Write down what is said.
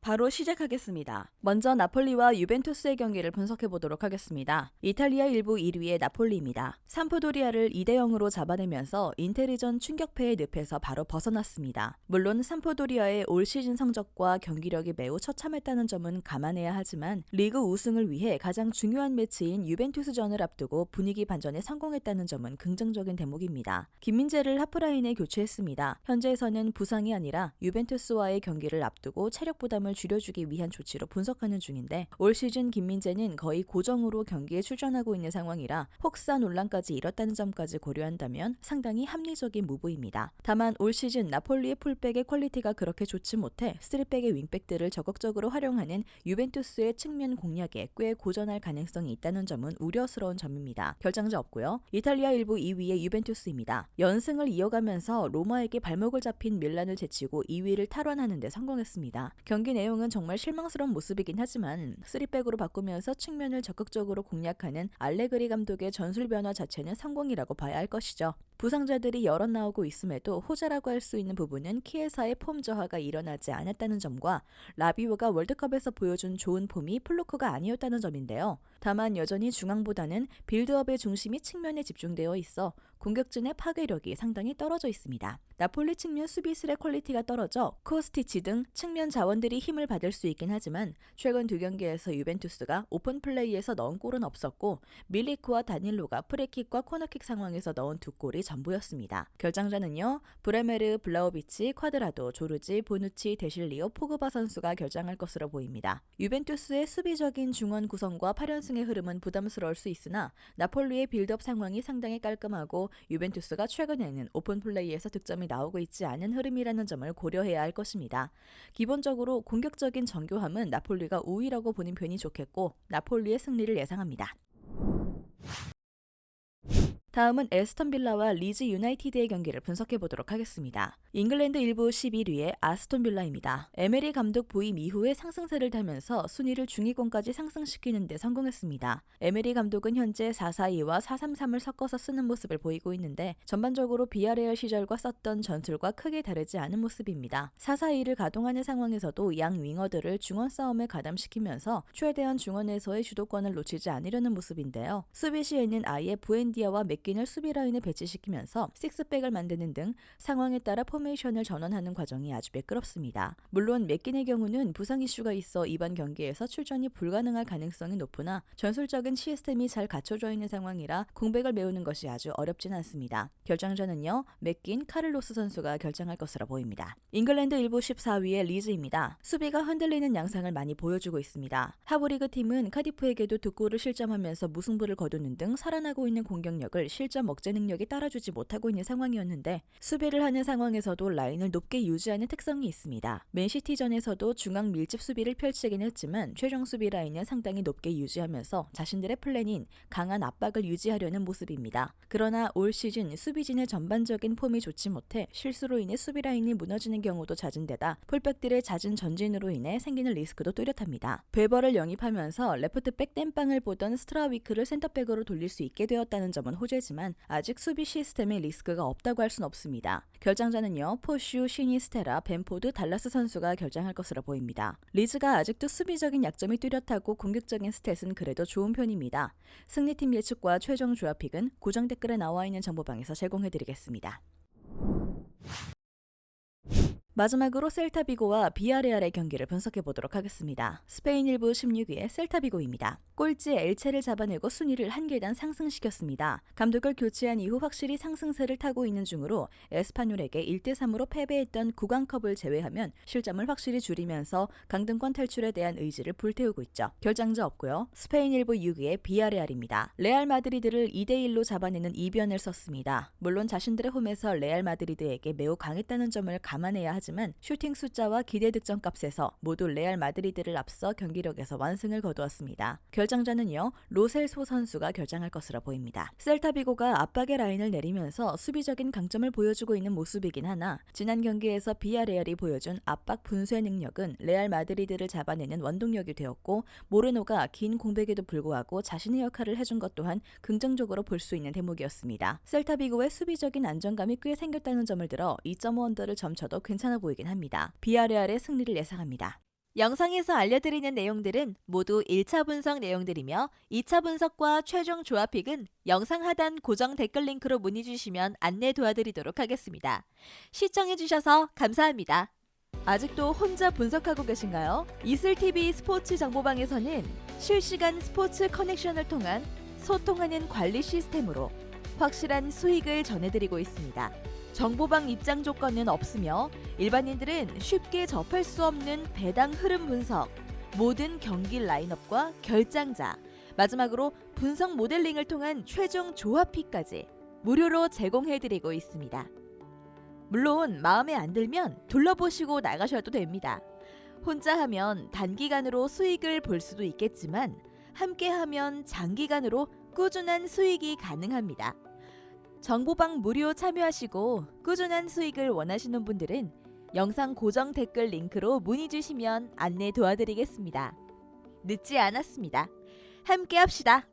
바로 시작하겠습니다. 먼저 나폴리와 유벤투스의 경기를 분석해 보도록 하겠습니다. 이탈리아 1부 1위의 나폴리입니다. 삼프도리아를 2대 0으로 잡아내면서 인테리전 충격패의 늪에서 바로 벗어났습니다. 물론 삼프도리아의 올 시즌 성적과 경기력이 매우 처참했다는 점은 감안해야 하지만 리그 우승을 위해 가장 중요한 매치인 유벤투스전을 앞두고 분위기 반전에 성공했다는 점은 긍정적인 대목입니다. 김민재를 하프라인에 교체했습니다. 현재에서는 부상이 아니라 유벤투스와의 경기를 앞두고 체력 부담을 줄여주기 위한 조치로 분석하는 중인데 올 시즌 김민재는 거의 고정으로 경기에 출전하고 있는 상황이라 혹사 논란까지 일었다는 점까지 고려한다면 상당히 합리적인 무브입니다. 다만 올 시즌 나폴리의 풀백의 퀄리티가 그렇게 좋지 못해 3백의 윙백들을 적극적으로 활용하는 유벤투스의 측면 공략에 꽤 고전할 가능성이 있다는 점은 우려스러운 점입니다. 결장자 없고요. 이탈리아 1부 2위의 유벤투스입니다. 연승을 이어가면서 로마에게 발목을 잡힌 밀란을 제치고 2위를 탈환하는 데 성공했습니다. 경기 내용은 정말 실망스러운 모습이긴 하지만 3백으로 바꾸면서 측면을 적극적으로 공략하는 알레그리 감독의 전술 변화 자체는 성공이라고 봐야 할 것이죠. 부상자들이 여럿 나오고 있음에도 호재라고 할 수 있는 부분은 키에사의 폼 저하가 일어나지 않았다는 점과 라비오가 월드컵에서 보여준 좋은 폼이 플루크가 아니었다는 점인데요. 다만 여전히 중앙보다는 빌드업의 중심이 측면에 집중되어 있어 공격진의 파괴력이 상당히 떨어져 있습니다. 나폴리 측면 수비수의 퀄리티가 떨어져 코스티치 등 측면 자원들이 힘을 받을 수 있긴 하지만 최근 두 경기에서 유벤투스가 오픈 플레이에서 넣은 골은 없었고 밀리크와 다닐로가 프리킥과 코너킥 상황에서 넣은 두 골이 전부였습니다. 결장자는요. 브레메르, 블라우비치, 쿼드라도, 조르지, 보누치, 데실리오, 포그바 선수가 결장할 것으로 보입니다. 유벤투스의 수비적인 중원 구성과 8연승의 흐름은 부담스러울 수 있으나 나폴리의 빌드업 상황이 상당히 깔끔하고 유벤투스가 최근에는 오픈 플레이에서 득점이 나오고 있지 않은 흐름이라는 점을 고려해야 할 것입니다. 기본적으로 공격적인 정교함은 나폴리가 우위라고 보는 편이 좋겠고 나폴리의 승리를 예상합니다. 다음은 에스턴 빌라와 리즈 유나이티드의 경기를 분석해 보도록 하겠습니다. 잉글랜드 1부 11위의 아스톤 빌라입니다. 에메리 감독 부임 이후에 상승세를 타면서 순위를 중위권까지 상승시키는 데 성공했습니다. 에메리 감독은 현재 4-4-2와 4-3-3을 섞어서 쓰는 모습을 보이고 있는데 전반적으로 비아레알 시절과 썼던 전술과 크게 다르지 않은 모습입니다. 4-4-2를 가동하는 상황에서도 양 윙어들을 중원 싸움에 가담시키면서 최대한 중원에서의 주도권을 놓치지 않으려는 모습인데요. 수비 시에는 아예 부엔디아와 맥긴을 수비 라인에 배치시키면서 식스백을 만드는 등 상황에 따라 포메이션을 전환하는 과정이 아주 매끄럽습니다. 물론 맥긴의 경우는 부상 이슈가 있어 이번 경기에서 출전이 불가능할 가능성이 높으나 전술적인 시스템이 잘 갖춰져 있는 상황이라 공백을 메우는 것이 아주 어렵진 않습니다. 결정전은요. 맥긴, 카를로스 선수가 결정할 것으로 보입니다. 잉글랜드 1부 14위의 리즈입니다. 수비가 흔들리는 양상을 많이 보여주고 있습니다. 하브리그 팀은 카디프에게도 두 골을 실점하면서 무승부를 거두는 등 살아나고 있는 공격력을 실점 억제 능력이 따라주지 못하고 있는 상황이었는데 수비를 하는 상황에서도 라인을 높게 유지하는 특성이 있습니다. 맨시티전에서도 중앙 밀집 수비를 펼치긴 했지만 최종 수비 라인은 상당히 높게 유지하면서 자신들의 플랜인 강한 압박을 유지하려는 모습입니다. 그러나 올 시즌 수비진의 전반적인 폼이 좋지 못해 실수로 인해 수비 라인이 무너지는 경우도 잦은 데다 풀백들의 잦은 전진으로 인해 생기는 리스크도 뚜렷합니다. 베버를 영입하면서 레프트백 땜빵을 보던 스트라위크를 센터백으로 돌릴 수 있게 되었다는 점은 호재지만 아직 수비 시스템에 리스크가 없다고 할 순 없습니다. 결장자는요. 포슈, 시니스테라, 벤포드, 달라스 선수가 결장할 것으로 보입니다. 리즈가 아직도 수비적인 약점이 뚜렷하고 공격적인 스탯은 그래도 좋은 편입니다. 승리팀 예측과 최종 조합픽은 고정 댓글에 나와 있는 정보방에서 제공해드리겠습니다. 마지막으로 셀타비고와 비아레알의 경기를 분석해 보도록 하겠습니다. 스페인 1부 16위의 셀타비고입니다. 꼴찌 엘체를 잡아내고 순위를 한 계단 상승시켰습니다. 감독을 교체한 이후 확실히 상승세를 타고 있는 중으로 에스파뇰에게 1-3으로 패배했던 구강컵을 제외하면 실점을 확실히 줄이면서 강등권 탈출에 대한 의지를 불태우고 있죠. 결장자 없고요. 스페인 1부 6위의 비아레알입니다. 레알 마드리드를 2-1로 잡아내는 이변을 썼습니다. 물론 자신들의 홈에서 레알 마드리드에게 매우 강했다는 점을 감안해야 하지만 슈팅 숫자와 기대 득점 값에서 모두 레알 마드리드를 앞서 경기력에서 완승을 거두었습니다. 결장자는요. 로셀소 선수가 결장할 것으로 보입니다. 셀타비고가 압박의 라인을 내리면서 수비적인 강점을 보여주고 있는 모습이긴 하나 지난 경기에서 비아레알이 보여준 압박 분쇄 능력은 레알 마드리드를 잡아내는 원동력이 되었고 모르노가 긴 공백에도 불구하고 자신의 역할을 해준 것 또한 긍정적으로 볼 수 있는 대목이었습니다. 셀타비고의 수비적인 안정감이 꽤 생겼다는 점을 들어 2.5 언더를 점쳐도 괜찮아 보이긴 합니다. 비아레알의 승리를 예상합니다. 영상에서 알려드리는 내용들은 모두 1차 분석 내용들이며 2차 분석과 최종 조합픽은 영상 하단 고정 댓글 링크로 문의 주시면 안내 도와드리도록 하겠습니다. 시청해주셔서 감사합니다. 아직도 혼자 분석하고 계신가요? 이슬TV 스포츠 정보방에서는 실시간 스포츠 커넥션을 통한 소통하는 관리 시스템으로 확실한 수익을 전해드리고 있습니다. 정보방 입장 조건은 없으며 일반인들은 쉽게 접할 수 없는 배당 흐름 분석, 모든 경기 라인업과 결장자, 마지막으로 분석 모델링을 통한 최종 조합픽까지 무료로 제공해드리고 있습니다. 물론 마음에 안 들면 둘러보시고 나가셔도 됩니다. 혼자 하면 단기간으로 수익을 볼 수도 있겠지만 함께 하면 장기간으로 꾸준한 수익이 가능합니다. 정보방 무료 참여하시고 꾸준한 수익을 원하시는 분들은 영상 고정 댓글 링크로 문의 주시면 안내 도와드리겠습니다. 늦지 않았습니다. 함께 합시다.